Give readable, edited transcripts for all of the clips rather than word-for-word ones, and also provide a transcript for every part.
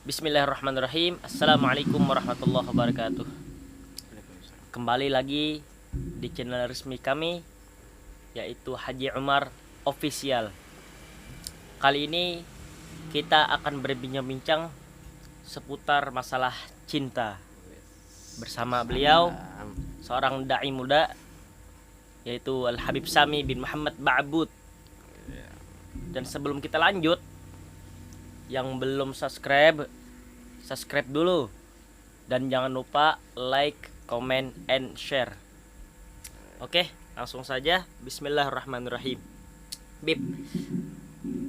Bismillahirrahmanirrahim. Assalamualaikum warahmatullahi wabarakatuh. Kembali lagi di channel resmi kami, yaitu Haji Umar Official. Kali ini kita akan berbincang-bincang seputar masalah cinta bersama beliau, seorang da'i muda, yaitu Al Habib Sami bin Muhammad Ba'bud. Dan sebelum kita lanjut, yang belum subscribe dulu, dan jangan lupa like, comment, and share. Oke, langsung saja. Bismillahirrahmanirrahim. Bib,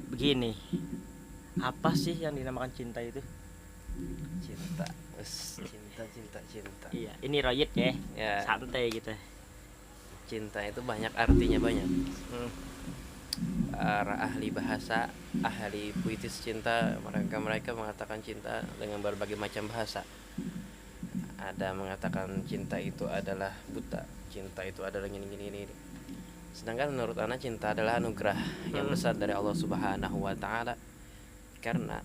begini, apa sih yang dinamakan cinta itu? Cinta. Iya, ini royet ya, Ya, santai gitu. cinta itu banyak artinya, banyak. Para ahli bahasa, ahli puitis cinta, mereka mengatakan cinta dengan berbagai macam bahasa. Ada mengatakan cinta itu adalah buta, cinta itu adalah gini. Sedangkan menurut ana cinta adalah anugerah yang besar dari Allah Subhanahu wa taala. Karena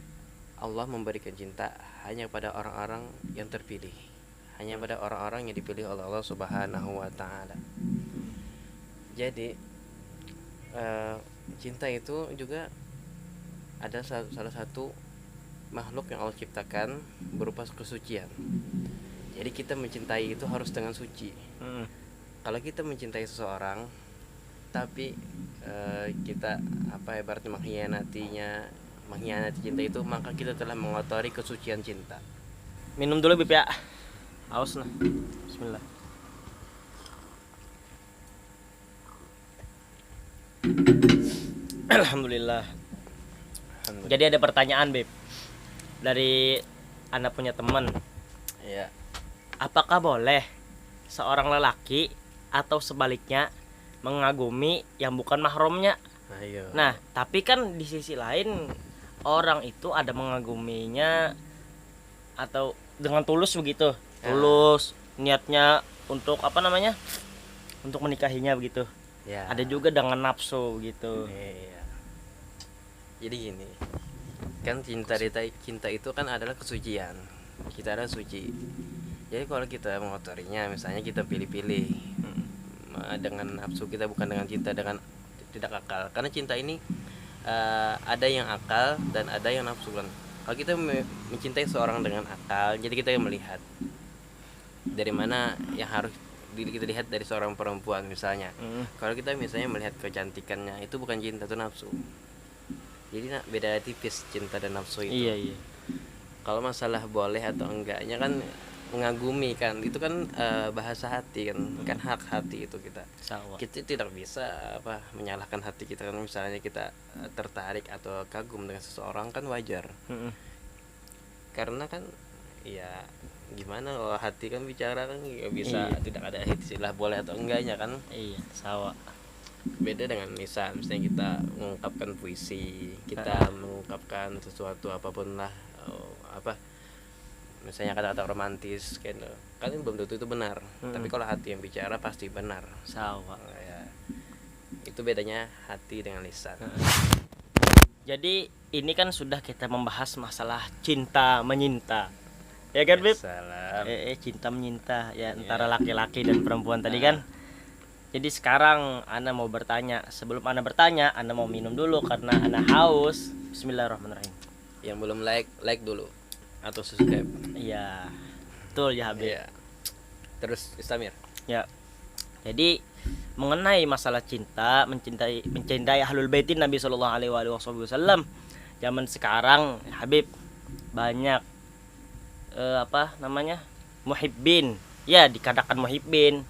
Allah memberikan cinta hanya pada orang-orang yang terpilih, hanya pada orang-orang yang dipilih oleh Allah Subhanahu wa taala. Jadi cinta itu juga ada salah satu makhluk yang Allah ciptakan berupa kesucian. Jadi kita mencintai itu harus dengan suci. Kalau kita mencintai seseorang tapi kita ibaratnya mengkhianati cinta itu, maka kita telah mengotori kesucian cinta. Minum dulu Bib ya. Haus nah. Bismillah. Alhamdulillah. Jadi ada pertanyaan Bib dari anak punya teman. Ya. Apakah boleh seorang lelaki atau sebaliknya mengagumi yang bukan mahramnya? Ayo. Nah, tapi kan di sisi lain orang itu ada mengaguminya atau dengan tulus begitu. Tulus niatnya untuk untuk menikahinya begitu. Ya. Ada juga dengan nafsu gitu. Iya. Jadi gini, kan cinta itu kan adalah kesucian. Kita adalah suci. Jadi kalau kita mengotorinya, misalnya kita pilih-pilih dengan nafsu kita, bukan dengan cinta, dengan tidak akal. Karena cinta ini ada yang akal dan ada yang nafsu kan. Kalau kita mencintai seorang dengan akal, jadi kita yang melihat dari mana yang harus kita lihat dari seorang perempuan misalnya. Kalau kita misalnya melihat kecantikannya, itu bukan cinta, itu nafsu. Jadi beda tipis cinta dan nafsu itu. Iya. Kalau masalah boleh atau enggaknya kan mengagumi kan, itu kan bahasa hati kan hak hati itu kita. Sawa. Kita tidak bisa menyalahkan hati kita kan, misalnya kita tertarik atau kagum dengan seseorang kan wajar. Karena kan ya gimana, kalau hati kan bicara kan nggak bisa. Iya. Tidak ada istilah boleh atau enggaknya kan. Iya, sawa. Beda dengan misalnya kita mengungkapkan puisi, kita mengungkapkan sesuatu apapun lah, misalnya kata-kata romantis kan belum tentu itu benar. Tapi kalau hati yang bicara pasti benar. Sawa. Ya, itu bedanya hati dengan lisan. Jadi ini kan sudah kita membahas masalah cinta menyinta, ya kan Bib? Salam. Cinta menyinta ya, antara laki-laki dan perempuan tadi kan. Jadi sekarang Ana mau bertanya. Sebelum Ana bertanya, Ana mau minum dulu karena Ana haus. Bismillahirrahmanirrahim. Yang belum like dulu atau subscribe. Iya, betul ya Habib. Iya. Terus Istamir. Ya. Jadi mengenai masalah cinta, mencintai ahlul baitin Nabi Shallallahu Alaihi Wasallam, zaman sekarang Habib banyak muhibbin. Ya, dikatakan muhibbin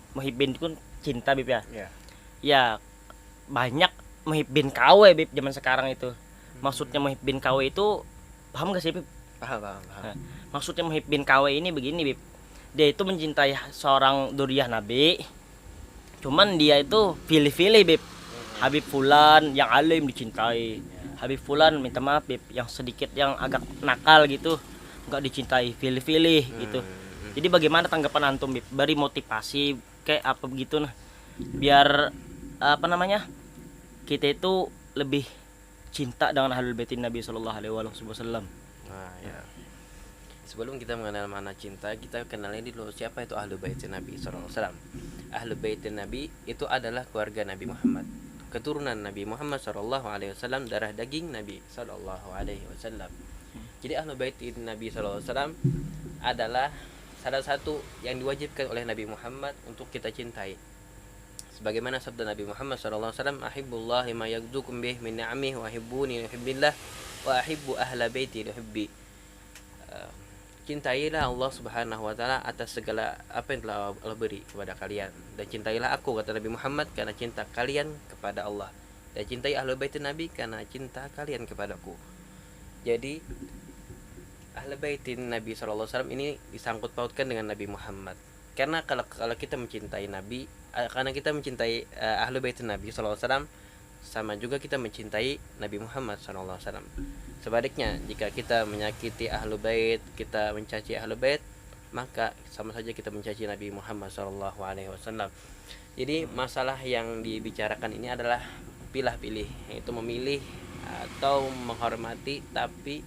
itu cinta Bib ya. Iya. Ya, banyak muhibbin KW Bib zaman sekarang itu. Maksudnya muhibbin KW itu paham gak sih Bib? Paham. Nah, maksudnya muhibbin KW ini begini Bib. Dia itu mencintai seorang duriah Nabi. Cuman dia itu pilih-pilih Bib. Habib fulan yang alim dicintai. Habib fulan minta maaf Bib, yang sedikit yang agak nakal gitu enggak dicintai, pilih-pilih gitu. Jadi bagaimana tanggapan antum Bib? Beri motivasi kayak apa begitu nah. Biar kita itu lebih cinta dengan ahlul baitin Nabi Shallallahu Alaihi Wasallam. Nah, ya. sebelum kita mengenal makna cinta, kita kenalin dulu siapa itu Ahlul Bait Nabi SAW. Ahlul Bait Nabi itu adalah keluarga Nabi Muhammad, keturunan Nabi Muhammad SAW, darah daging Nabi SAW. Jadi Ahlul Bait Nabi SAW adalah salah satu yang diwajibkan oleh Nabi Muhammad untuk kita cintai. Sebagaimana sabda Nabi Muhammad SAW, "Ahibbullahi ma yagzukum bih min ni'amihi wa ahibbuni yuhibbillah wa ahibbu ahla baiti yuhibbi." Cintailah Allah Subhanahu wa taala atas segala apa yang telah Allah beri kepada kalian, dan cintailah aku, kata Nabi Muhammad, karena cinta kalian kepada Allah, dan cintai Ahlul Bait Nabi karena cinta kalian kepadaku. Jadi Ahlul Bait Nabi SAW ini disangkut pautkan dengan Nabi Muhammad. Karena kalau kita mencintai Nabi, karena kita mencintai Ahlul Bait Nabi SAW, sama juga kita mencintai Nabi Muhammad SAW. Sebaliknya, jika kita menyakiti Ahlul Bait, kita mencaci Ahlul Bait, maka sama saja kita mencaci Nabi Muhammad SAW. Jadi masalah yang dibicarakan ini adalah pilih-pilih, yaitu memilih atau menghormati, tapi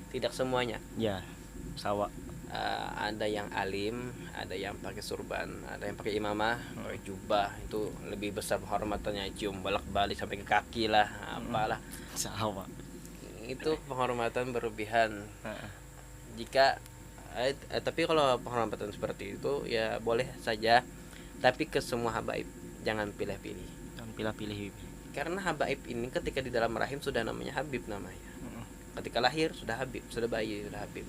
tidak semuanya. Ya, sama. Ada yang alim, ada yang pakai surban, ada yang pakai imamah, pakai jubah, itu lebih besar penghormatannya, cium bolak-balik sampai ke kaki lah, apalah. Sama. Itu penghormatan berlebihan. Jika tapi kalau penghormatan seperti itu ya boleh saja, tapi ke semua habaib, jangan pilih-pilih. Jangan pilih-pilih. Karena habaib ini ketika di dalam rahim sudah namanya Habib namanya. Ketika lahir sudah Habib, sudah bayi sudah Habib.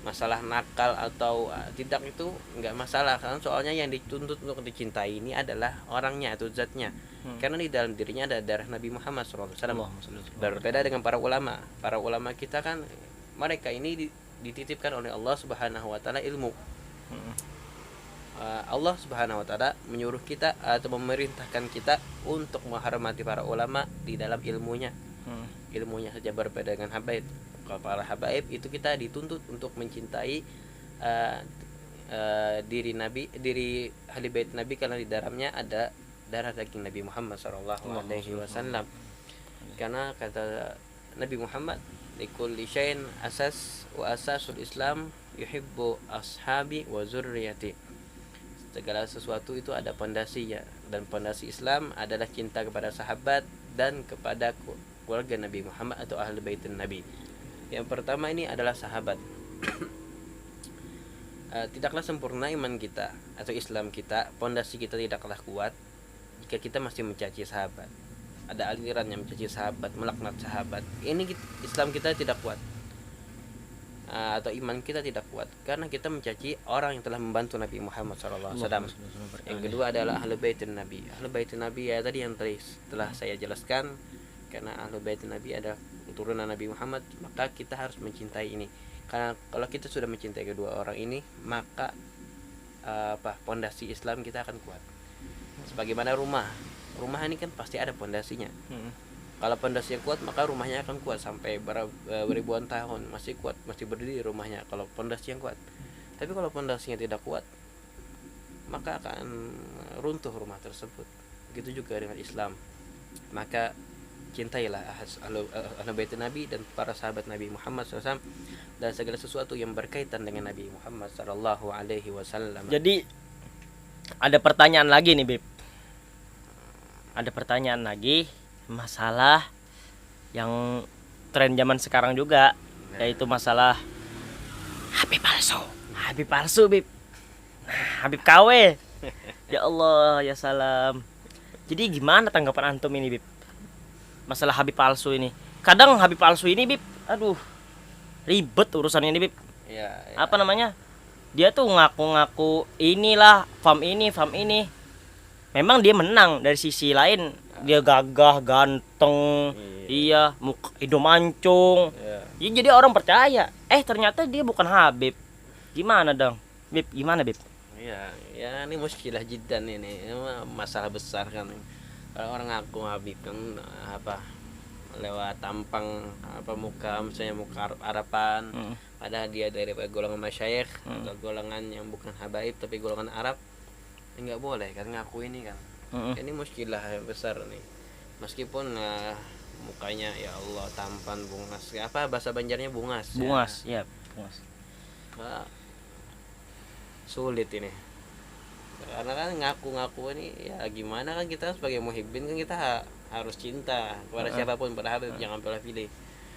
Masalah nakal atau tidak itu enggak masalah, karena soalnya yang dituntut untuk dicintai ini adalah orangnya atau zatnya. Karena di dalam dirinya ada darah Nabi Muhammad SAW. Berbeda dengan para ulama. Para ulama kita kan mereka ini dititipkan oleh Allah Subhanahu wa taala ilmu. Allah Subhanahu wa taala menyuruh kita atau memerintahkan kita untuk menghormati para ulama di dalam ilmunya. Ilmunya saja berbeda dengan habaib. Kalau para habaib itu kita dituntut untuk mencintai diri Nabi, diri ahli bait Nabi, karena di dalamnya ada darah daging Nabi Muhammad SAW. Karena kata Nabi Muhammad, likulli syai'in asas wa asasul Islam yuhibbu ashabi wa zurriyati. Segala sesuatu itu ada pondasinya, dan pondasi Islam adalah cinta kepada sahabat dan kepada keluarga Nabi Muhammad atau ahli bait Nabi. Yang pertama ini adalah sahabat. Tidaklah sempurna iman kita atau Islam kita, pondasi kita tidaklah kuat jika kita masih mencaci sahabat. Ada aliran yang mencaci sahabat, melaknat sahabat. Ini Islam kita tidak kuat, atau iman kita tidak kuat, karena kita mencaci orang yang telah membantu Nabi Muhammad SAW. Yang kedua adalah Ahlul Bait Nabi. Ahlul Bait Nabi ya tadi yang telah saya jelaskan. Karena Ahlul Bait Nabi adalah keturunan Nabi Muhammad, maka kita harus mencintai ini. Karena kalau kita sudah mencintai kedua orang ini, maka pondasi Islam kita akan kuat. Sebagaimana rumah ini kan pasti ada pondasinya. Kalau pondasinya kuat, maka rumahnya akan kuat sampai beribuan tahun masih kuat, masih berdiri rumahnya kalau pondasinya kuat. Tapi kalau pondasinya tidak kuat, maka akan runtuh rumah tersebut. Begitu juga dengan Islam. Maka cintailah Ahlul Bait Nabi dan para sahabat Nabi Muhammad SAW dan segala sesuatu yang berkaitan dengan Nabi Muhammad SAW. Jadi ada pertanyaan lagi nih, Beb. Ada pertanyaan lagi, masalah yang tren zaman sekarang juga, yaitu masalah Habib palsu. Habib palsu, Beb. Habib KW. Ya Allah, ya salam. Jadi gimana tanggapan antum ini, Beb? Masalah Habib palsu ini. Kadang Habib palsu ini, Bib, aduh, ribet urusannya ini, Bib. Ya. Apa namanya? Dia tuh ngaku-ngaku inilah, fam ini. Memang dia menang, dari sisi lain dia gagah, ganteng, iya, muka hidung mancung. Ya, jadi orang percaya. Ternyata dia bukan Habib. Gimana dong, Bib? Gimana, Bib? Ya ini muskilah jiddan ini masalah besar kan. Kalau orang ngaku Habib kan lewat tampang muka, misalnya muka Arapan, padahal dia dari golongan masyayikh atau golongan yang bukan habaib tapi golongan Arab, nggak boleh kan ngaku ini kan. Ini muskilah yang besar nih. Meskipun mukanya ya Allah tampan bungas, bahasa Banjarnya bungas. Bungas, ya bungas. Wah, sulit ini. Karena kan ngaku-ngaku ini ya gimana, kan kita sebagai muhibbin kan kita harus cinta kepada siapapun, pada Habib, jangan pilih-pilih.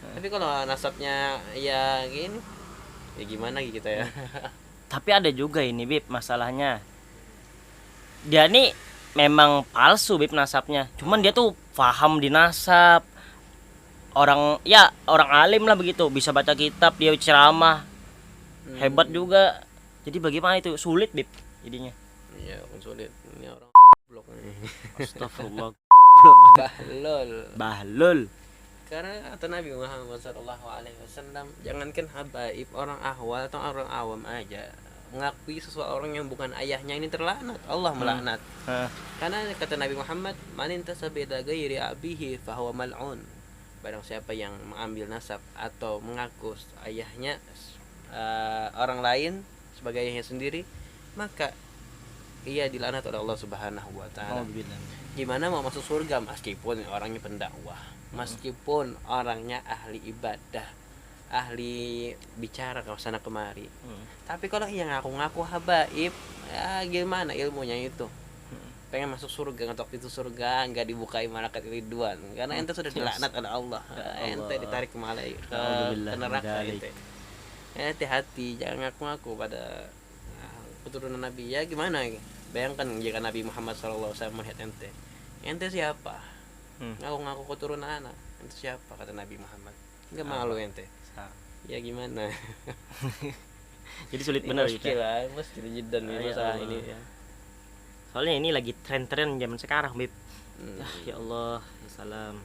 Tapi kalau nasabnya ya gini, ya gimana gitu kita ya. Tapi ada juga ini Bib masalahnya. Dia nih memang palsu Bib nasabnya. Cuman dia tuh paham di nasab. Orang ya orang alim lah begitu, bisa baca kitab, dia ceramah. Hebat juga. Jadi bagaimana itu? Sulit Bib jadinya. Iya, sulit. Ini orang blok nih. Astagfirullah. Bahlul. Bahlul. Karena kata Nabi Muhammad SAW, jangankan habaib, orang ahwal atau orang awam aja mengakui seseorang yang bukan ayahnya ini terlaknat, Allah melaknat. Karena kata Nabi Muhammad, man intasaba ghairi abihi fahuwa mal'un. Barang siapa yang mengambil nasab atau mengaku ayahnya orang lain sebagai ayahnya sendiri, maka ia dilaknat oleh Allah Subhanahu wa taala. Gimana mau masuk surga meskipun orangnya pendakwah, meskipun orangnya ahli ibadah, ahli bicara ke sana kemari. Tapi kalau yang ngaku-ngaku habaib, ya gimana ilmunya itu? Pengen masuk surga, ngetok pintu surga nggak dibukai malaikat ridwan karena ente sudah dilaknat oleh Allah. Ente ditarik ke neraka ente. Hati-hati, jangan ngaku-ngaku pada keturunan Nabi. Ya gimana? Bayangkan jika Nabi Muhammad SAW melihat ente siapa? Ngaku-ngaku keturunan anak, ente siapa? Kata Nabi Muhammad. Enggak malu ente. Ya gimana? Jadi sulit benar gitu. Muskil jiddan ini masalah ini ya. Soalnya ini lagi tren-tren zaman sekarang, Bib. Ya Allah, ya salam.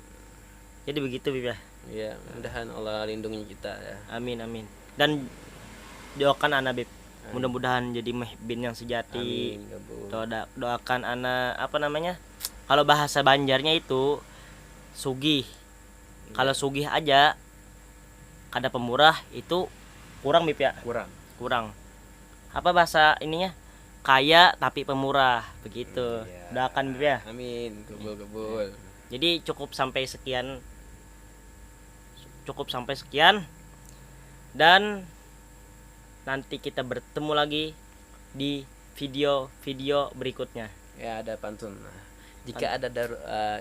Jadi begitu, Bib ya. Ya, mudah-mudahan Allah lindungi kita ya. Amin amin. Dan doakan anak Bib. Mudah-mudahan jadi muhibbin yang sejati. Doakan anak apa namanya? Kalau bahasa Banjarnya itu sugih. Kalau sugih aja kada pemurah itu kurang Bib ya. Kurang. Apa bahasa ininya? Kaya tapi pemurah begitu. Doakan Bib ya. Amin. Kebul. Jadi cukup sampai sekian. Dan nanti kita bertemu lagi di video berikutnya. Ya, ada pantun. Jika ada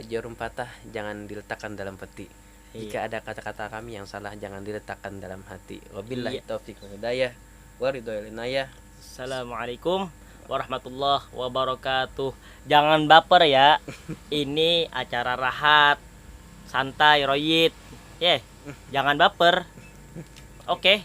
jarum patah jangan diletakkan dalam peti. Jika ada kata-kata kami yang salah jangan diletakkan dalam hati. Wabillahi taufiq wal hidayah. Waridul inayah. Assalamualaikum warahmatullahi wabarakatuh. Jangan baper ya. Ini acara rahat, santai, royit. Jangan baper. Oke.